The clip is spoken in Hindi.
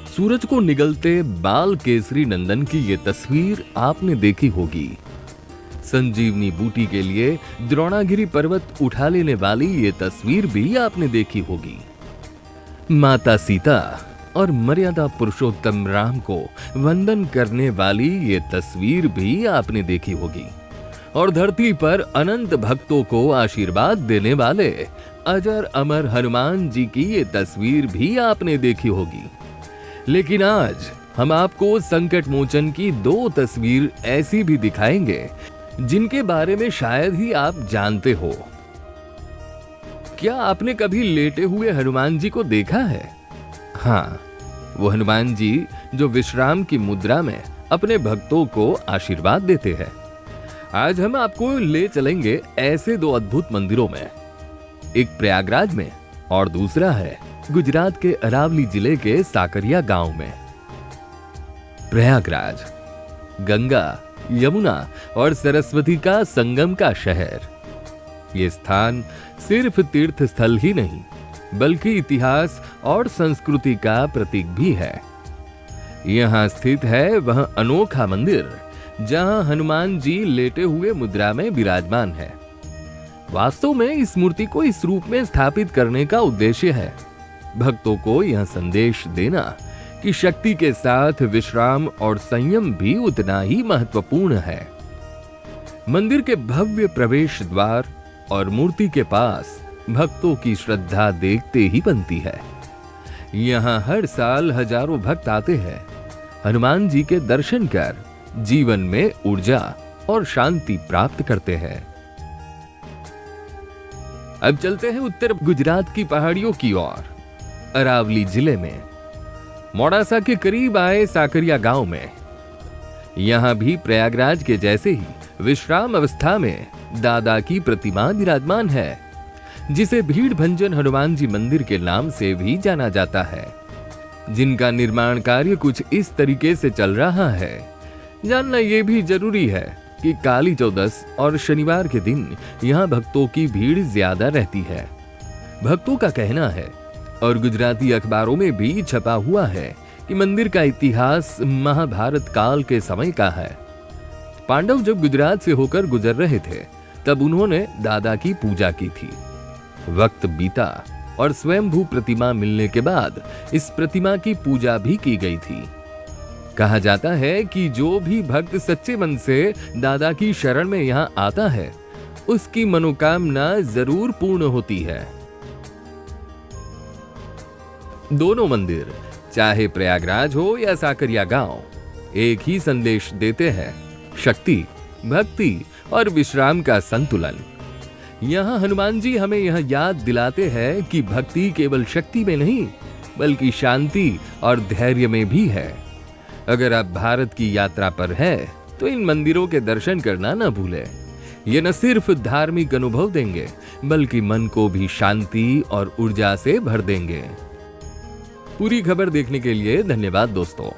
सूरज को निगलते बाल केसरी नंदन की ये तस्वीर आपने देखी होगी। संजीवनी बूटी के लिए द्रोणागिरी पर्वत उठा लेने वाली ये तस्वीर भी आपने देखी होगी। माता सीता और मर्यादा पुरुषोत्तम राम को वंदन करने वाली ये तस्वीर भी आपने देखी होगी। और धरती पर अनंत भक्तों को आशीर्वाद देने वाले अजर अमर हनुमान जी की ये तस्वीर भी आपने देखी होगी। लेकिन आज हम आपको संकट मोचन की 2 तस्वीर ऐसी भी दिखाएंगे जिनके बारे में शायद ही आप जानते हो। क्या आपने कभी लेटे हुए हनुमान जी को देखा है? हाँ, वो हनुमान जी जो विश्राम की मुद्रा में अपने भक्तों को आशीर्वाद देते हैं। आज हम आपको ले चलेंगे ऐसे 2 अद्भुत मंदिरों में, एक प्रयागराज में और दूसरा है गुजरात के अरावली जिले के साकरिया गांव में। प्रयागराज गंगा, यमुना और सरस्वती का संगम का शहर। ये स्थान सिर्फ तीर्थ स्थल ही नहीं बल्कि इतिहास और संस्कृति का प्रतीक भी है। यहां स्थित है वह अनोखा मंदिर जहां हनुमान जी लेटे हुए मुद्रा में विराजमान है। वास्तव में इस मूर्ति को इस रूप में स्थापित करने का उद्देश्य है भक्तों को यह संदेश देना कि शक्ति के साथ विश्राम और संयम भी उतना ही महत्वपूर्ण है। मंदिर के भव्य प्रवेश द्वार और मूर्ति के पास भक्तों की श्रद्धा देखते ही बनती है। यहाँ हर साल हजारों भक्त आते हैं हनुमान जी के दर्शन कर जीवन में ऊर्जा और शांति प्राप्त करते हैं। अब चलते हैं उत्तर गुजरात की पहाड़ियों की ओर। अरावली जिले में मोडासा के करीब आए साकरिया गांव में यहां भी प्रयागराज के जैसे ही विश्राम अवस्था में दादा की प्रतिमा विराजमान है, जिसे भीड़ भंजन हनुमान जी मंदिर के नाम से भी जाना जाता है, जिनका निर्माण कार्य कुछ इस तरीके से चल रहा है। जानना यह भी जरूरी है कि काली चौदस और शनिवार के दिन यहाँ भक्तों की भीड़ ज्यादा रहती है। भक्तों का कहना है और गुजराती अखबारों में भी छपा हुआ है कि मंदिर का इतिहास महाभारत काल के समय का है। पांडव जब गुजरात से होकर गुजर रहे थे तब उन्होंने दादा की पूजा की थी। वक्त बीता और स्वयंभू प्रतिमा मिलने के बाद इस प्रतिमा की पूजा भी की गई थी। कहा जाता है कि जो भी भक्त सच्चे मन से दादा की शरण में यहाँ आता है उसकी मनोकामना जरूर पूर्ण होती है। दोनों मंदिर चाहे प्रयागराज हो या साकरिया गांव एक ही संदेश देते हैं, शक्ति, भक्ति और विश्राम का संतुलन। यहाँ हनुमान जी हमें यह याद दिलाते हैं कि भक्ति केवल शक्ति में नहीं बल्कि शांति और धैर्य में भी है। अगर आप भारत की यात्रा पर हैं तो इन मंदिरों के दर्शन करना न भूलें। ये न सिर्फ धार्मिक अनुभव देंगे बल्कि मन को भी शांति और ऊर्जा से भर देंगे। पूरी खबर देखने के लिए धन्यवाद दोस्तों।